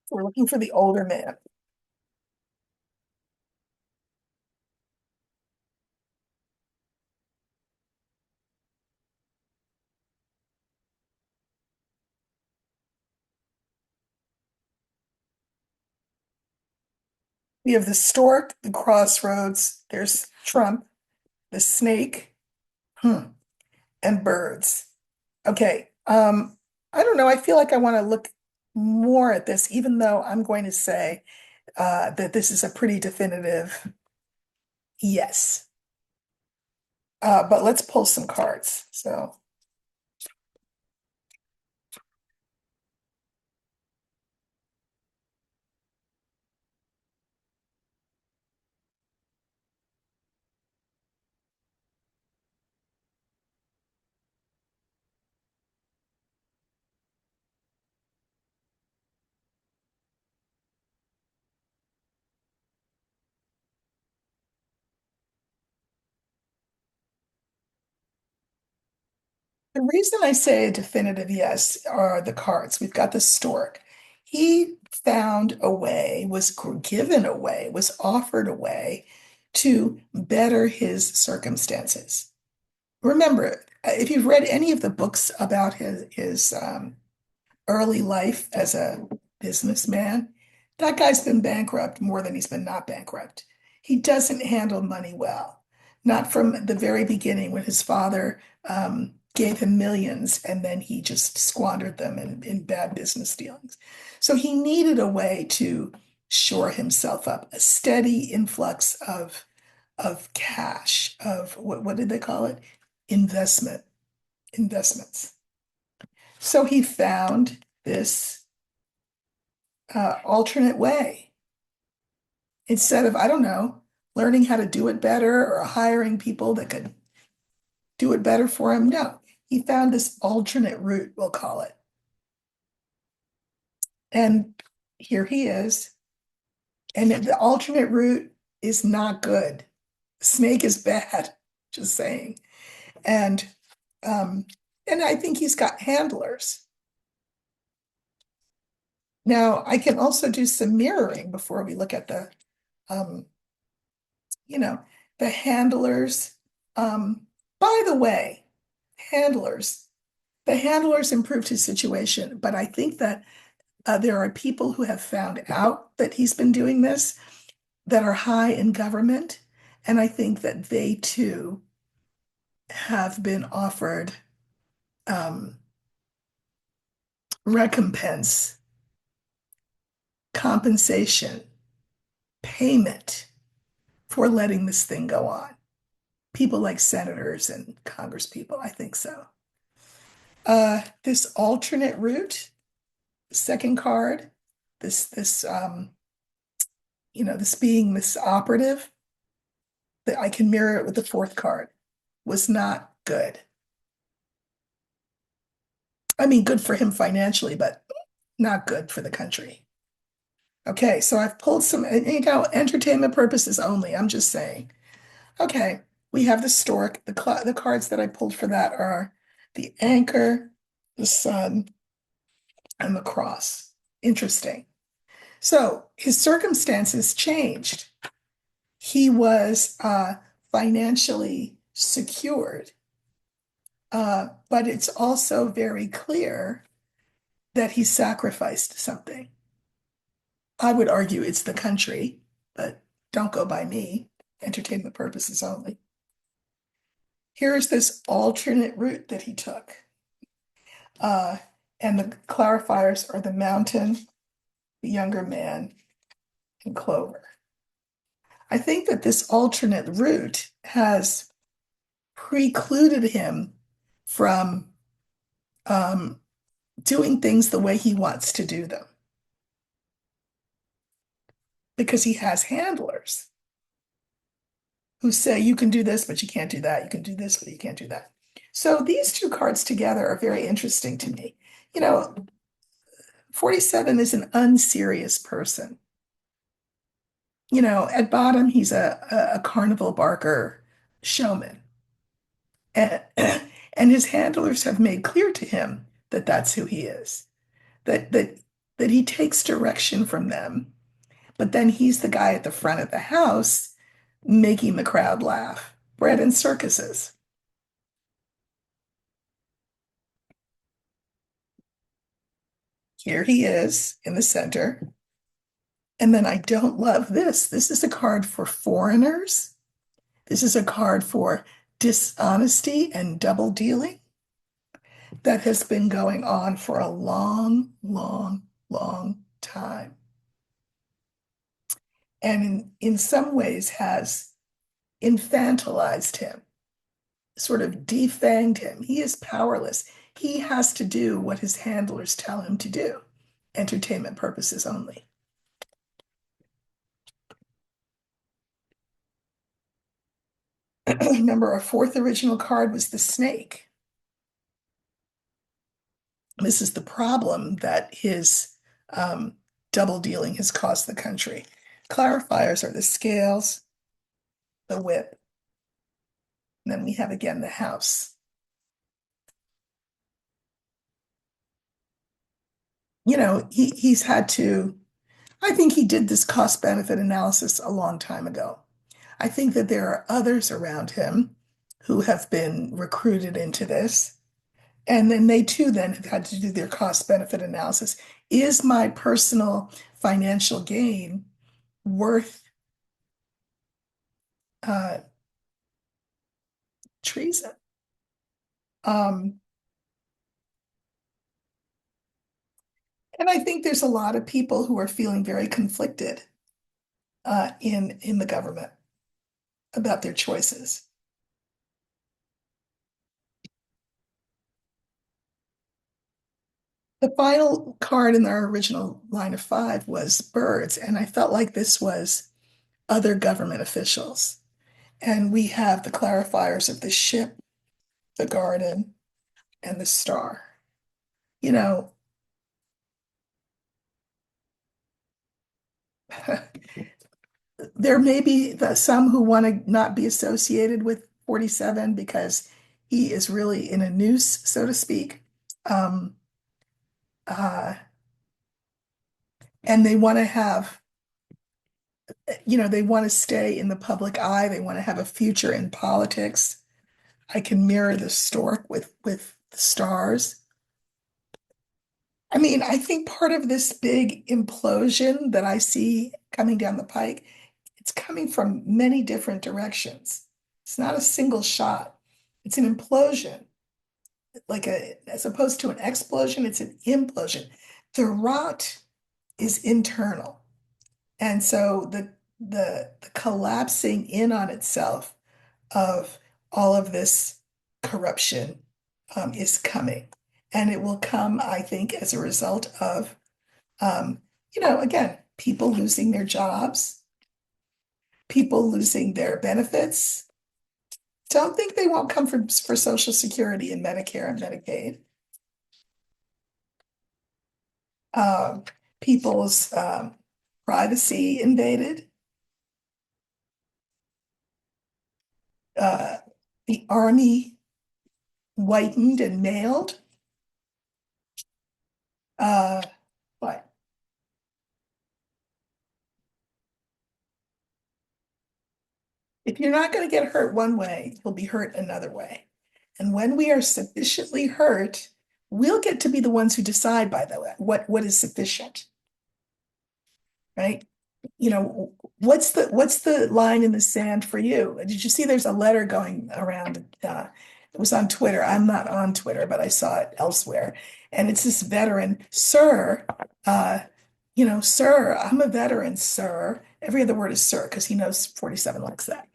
We're looking for the older man. We have the stork, the crossroads, there's Trump, the snake, and birds. Okay. I don't know. I feel like I want to look more at this, even though I'm going to say that this is a pretty definitive yes. But let's pull some cards. So the reason I say a definitive yes are the cards. We've got the stork. He found a way, was given a way, was offered a way to better his circumstances. Remember, if you've read any of the books about his early life as a businessman, that guy's been bankrupt more than he's been not bankrupt. He doesn't handle money well. Not from the very beginning when his father gave him millions and then he just squandered them in bad business dealings. So he needed a way to shore himself up, a steady influx of cash, of what did they call it? Investments. So he found this alternate way. Instead of, I don't know, learning how to do it better or hiring people that could do it better for him. No, he found this alternate route, we'll call it. And here he is. And the alternate route is not good. Snake is bad, just saying. And um, and I think he's got handlers. Now, I can also do some mirroring before we look at um, you know, the handlers. By the way, handlers, the handlers improved his situation, but I think that there are people who have found out that he's been doing this that are high in government, and I think that they too have been offered um, recompense, compensation, payment for letting this thing go on. People like senators and congresspeople, I think so. This alternate route, second card, this being this operative, that I can mirror it with the fourth card, was not good. I mean, good for him financially, but not good for the country. Okay, so I've pulled some, entertainment purposes only. I'm just saying. Okay, we have the stork. The cards that I pulled for that are the anchor, the sun, and the cross. Interesting. So his circumstances changed. He was financially secured, but it's also very clear that he sacrificed something. I would argue it's the country, but don't go by me. Entertainment purposes only. Here's this alternate route that he took. Uh, and the clarifiers are the mountain, the younger man, and Clover. I think that this alternate route has precluded him from um, doing things the way he wants to do them because he has handlers who say you can do this, but you can't do that. You can do this, but you can't do that. So these two cards together are very interesting to me. You know, 47 is an unserious person. You know, at bottom, he's a carnival barker showman. And, and his handlers have made clear to him that that's who he is, that, that, that he takes direction from them, but then he's the guy at the front of the house making the crowd laugh. Bread and circuses. Here he is in the center. And then I don't love this. This is a card for foreigners. This is a card for dishonesty and double dealing that has been going on for a long, long, long time. And in some ways has infantilized him, sort of defanged him. He is powerless. He has to do what his handlers tell him to do, entertainment purposes only. Remember, our fourth original card was the snake. This is the problem that his double dealing has cost the country. Clarifiers are the scales, the whip, and then we have again the house. He's had to, I think he did this cost benefit analysis a long time ago. I think that there are others around him who have been recruited into this. And then they too then have had to do their cost benefit analysis. Is my personal financial gain worth uh, treason? Um, and I think there's a lot of people who are feeling very conflicted in the government about their choices. The final card in our original line of five was birds, and I felt like this was other government officials. And we have the clarifiers of the ship, the garden, and the star. You know, there may be some who want to not be associated with 47 because he is really in a noose, so to speak. Um, uh, and they want to have, they want to stay in the public eye. They want to have a future in politics. I can mirror the stork with the stars. I mean, I think part of this big implosion that I see coming down the pike, it's coming from many different directions. It's not a single shot. It's an implosion, as opposed to an explosion, it's an implosion. The rot is internal. And so the collapsing in on itself of all of this corruption is coming. And it will come, I think, as a result of, again, people losing their jobs, people losing their benefits. Don't think they won't come for Social Security and Medicare and Medicaid. Um, People's privacy invaded. Uh, the army whitened and mailed. Uh, but if you're not going to get hurt one way, you'll be hurt another way. And when we are sufficiently hurt, we'll get to be the ones who decide, by the way, what is sufficient, right? What's the line in the sand for you? Did you see there's a letter going around? It was on Twitter. I'm not on Twitter, but I saw it elsewhere. And it's this veteran, sir, sir, I'm a veteran, sir. Every other word is sir, because he knows 47 likes that.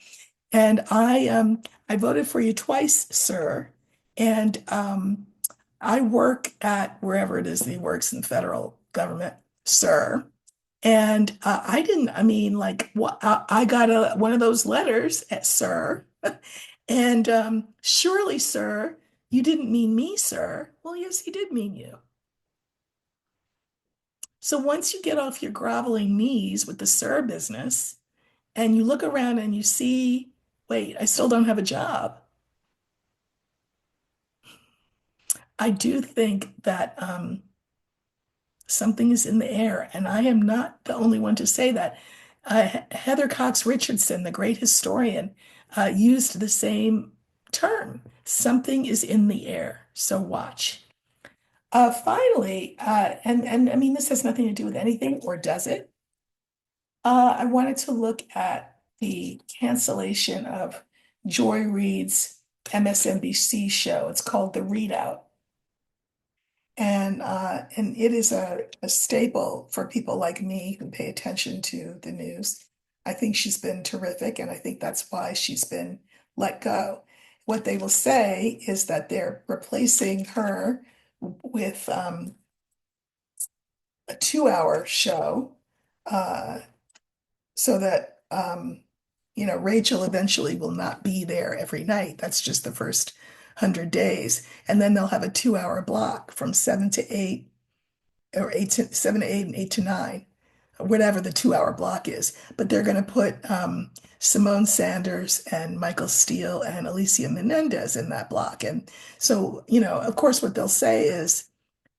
And I voted for you twice, sir. And I work at wherever it is that he works in the federal government, sir. And I didn't, I mean, like, what I got one of those letters, sir. And surely, sir, you didn't mean me, sir. Well, yes, he did mean you. So once you get off your groveling knees with the sir business and you look around and you see, wait, I still don't have a job. I do think that something is in the air, and I am not the only one to say that. Heather Cox Richardson, the great historian, used the same term. Something is in the air, so watch. Finally, and I mean, this has nothing to do with anything, or does it? I wanted to look at the cancellation of Joy Reid's MSNBC show. It's called The Readout. And it is a staple for people like me who pay attention to the news. I think she's been terrific, and I think that's why she's been let go. What they will say is that they're replacing her with a 2 hour show, uh, so that Rachel eventually will not be there every night. That's just the first 100 days. And then they'll have a 2 hour block from 7 to 8, or 7 to 8 and 8 to 9, whatever the 2 hour block is. But they're going to put Simone Sanders and Michael Steele and Alicia Menendez in that block. And so, of course, what they'll say is,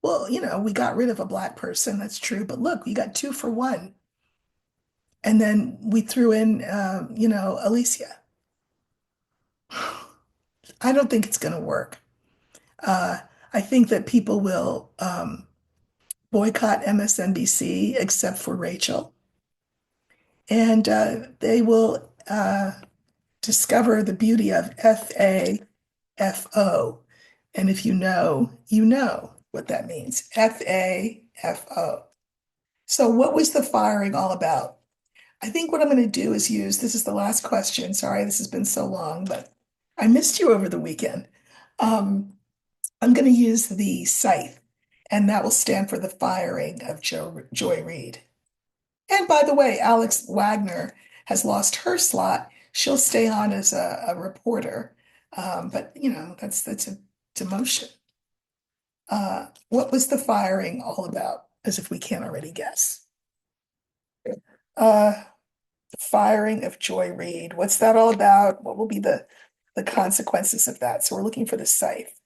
well, we got rid of a black person. That's true. But look, we got two for one. And then we threw in, Alicia. I don't think it's going to work. Uh, I think that people will boycott MSNBC except for Rachel. And they will discover the beauty of FAFO. And if you know, you know what that means. FAFO. So, what was the firing all about? I think what I'm going to do is this is the last question. Sorry, this has been so long, but I missed you over the weekend. Um, I'm going to use the scythe, and that will stand for the firing of Joy Reid. And by the way, Alex Wagner has lost her slot. She'll stay on as a reporter, but that's a demotion. What was the firing all about? As if we can't already guess. Uh, the firing of Joy Reid. What's that all about? What will be the consequences of that? So we're looking for the scythe.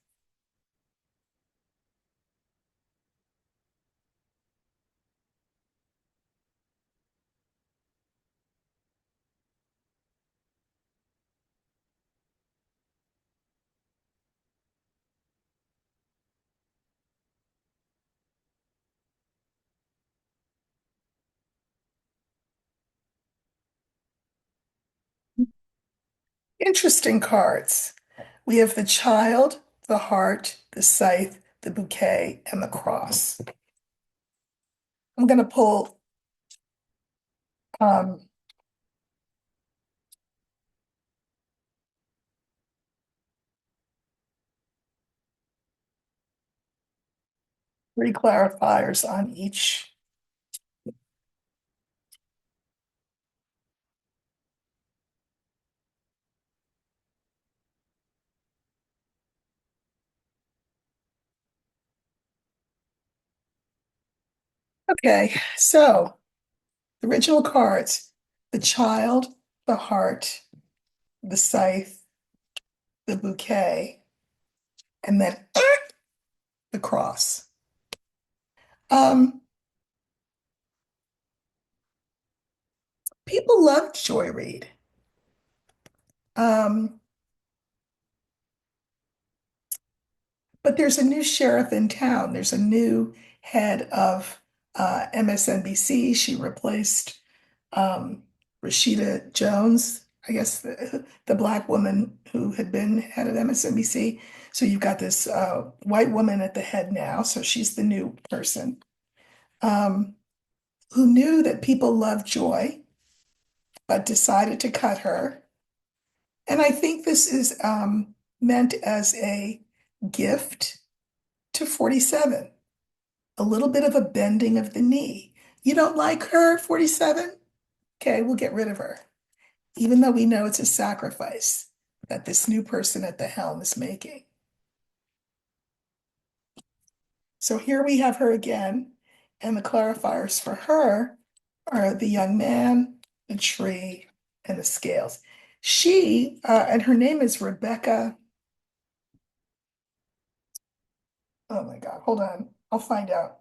Interesting cards. We have the child, the heart, the scythe, the bouquet, and the cross. I'm going to pull um, three clarifiers on each. Okay, so the original cards, the child, the heart, the scythe, the bouquet, and then the cross. Um, People loved Joy Reid. Um, but there's a new sheriff in town. There's a new head of MSNBC. She replaced um, Rashida Jones, I guess the black woman who had been head of MSNBC. So you've got this white woman at the head now. So she's the new person, um, who knew that people loved Joy, but decided to cut her. And I think this is meant as a gift to 47, a little bit of a bending of the knee. You don't like her, 47? Okay, we'll get rid of her, even though we know it's a sacrifice that this new person at the helm is making. So here we have her again, and the clarifiers for her are the young man, the tree, and the scales. And her name is Rebecca. Oh my God, hold on. I'll find out.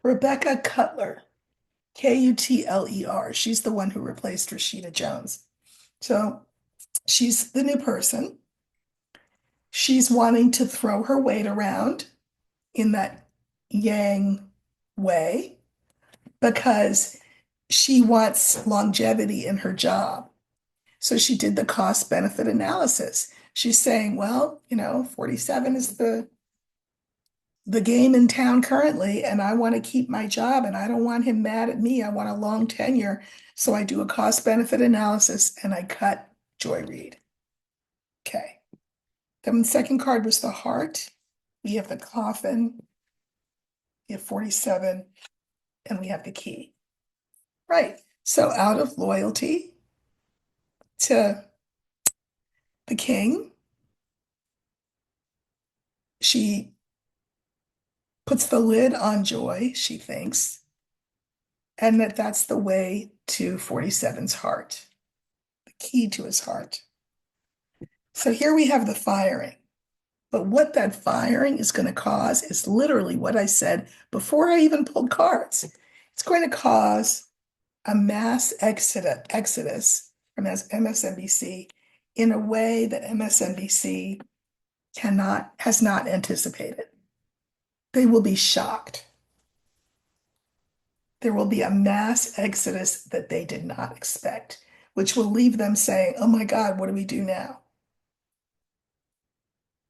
Rebecca Cutler. Kutler. She's the one who replaced Rashida Jones. So she's the new person. She's wanting to throw her weight around in that yang way because she wants longevity in her job. So she did the cost benefit analysis. She's saying, well, 47 is the game in town currently, and I want to keep my job and I don't want him mad at me. I want a long tenure. So I do a cost benefit analysis and I cut Joy Reid. Okay. Then the second card was the heart. We have the coffin. We have 47 and we have the key. Right. So out of loyalty to the king, she puts the lid on Joy, she thinks, and that's the way to 47's heart, the key to his heart. So here we have the firing. But what that firing is going to cause is literally what I said before I even pulled cards. It's going to cause a mass exodus from MSNBC in a way that MSNBC has not anticipated. They will be shocked. There will be a mass exodus that they did not expect, which will leave them saying, oh my God, what do we do now?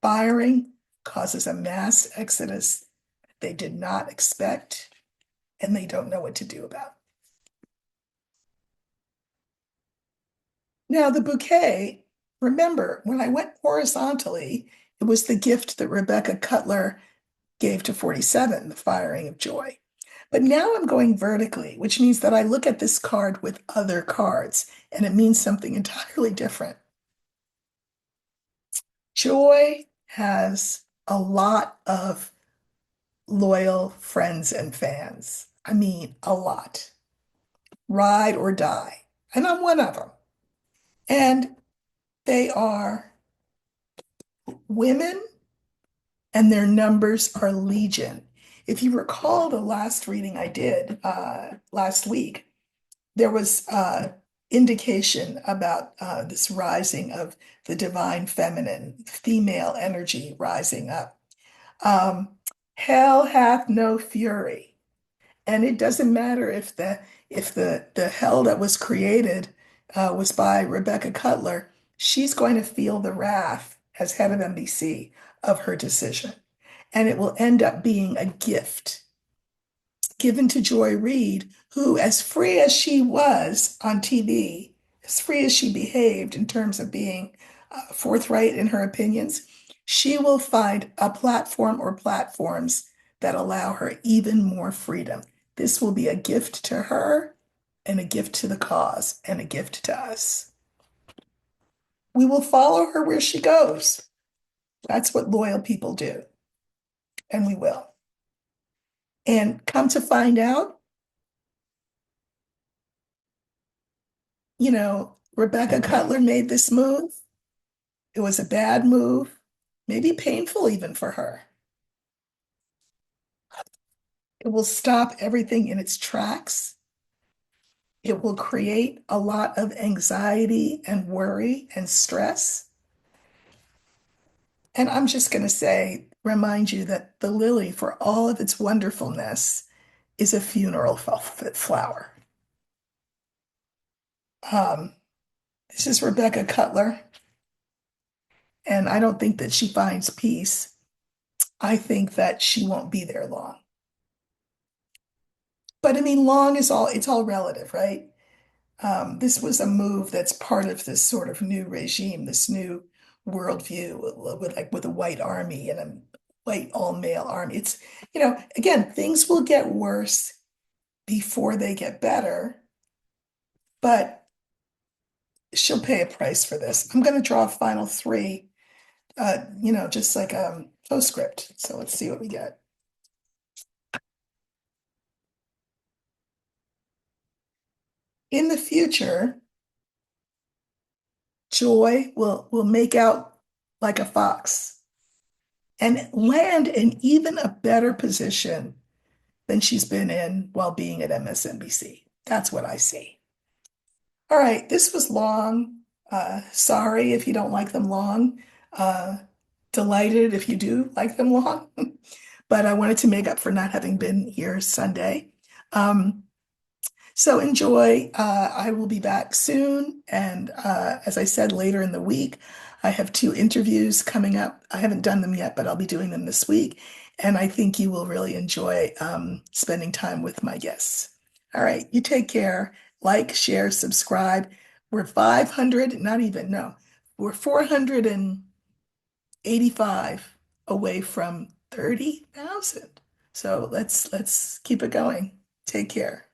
Firing causes a mass exodus they did not expect, and they don't know what to do about. Now, the bouquet, remember, when I went horizontally, it was the gift that Rebecca Cutler gave to 47, the firing of Joy. But now I'm going vertically, which means that I look at this card with other cards, and it means something entirely different. Joy has a lot of loyal friends and fans. I mean, a lot. Ride or die. And I'm one of them. And they are women, and their numbers are legion. If you recall the last reading I did last week, there was indication about this rising of the divine feminine, female energy rising up. Hell hath no fury. And it doesn't matter if the hell that was created was by Rebecca Cutler, she's going to feel the wrath as head of NBC of her decision. And it will end up being a gift given to Joy Reid, who, as free as she was on TV, as free as she behaved in terms of being forthright in her opinions, she will find a platform or platforms that allow her even more freedom. This will be a gift to her and a gift to the cause and a gift to us. We will follow her where she goes. That's what loyal people do, and we will. And come to find out, Rebecca Cutler made this move. It was a bad move, maybe painful even for her. It will stop everything in its tracks. It will create a lot of anxiety and worry and stress. And I'm just going to remind you that the lily, for all of its wonderfulness, is a funeral flower. Um, this is Rebecca Cutler, and I don't think that she finds peace. I think that she won't be there long. But I mean, long is it's all relative, right? This was a move that's part of this sort of new regime, this new worldview with a white army and a white all-male army. It's, again, things will get worse before they get better, but she'll pay a price for this. I'm going to draw a final three, just like a postscript. So let's see what we get. In the future, Joy will make out like a fox and land in even a better position than she's been in while being at MSNBC. That's what I see. All right, this was long. Sorry if you don't like them long. Uh, Delighted if you do like them long. But I wanted to make up for not having been here Sunday. Um, so enjoy. I will be back soon. And as I said, later in the week, I have two interviews coming up. I haven't done them yet, but I'll be doing them this week. And I think you will really enjoy spending time with my guests. All right, you take care. Like, share, subscribe. We're 500, not even, no, we're 485 away from 30,000. So let's keep it going. Take care.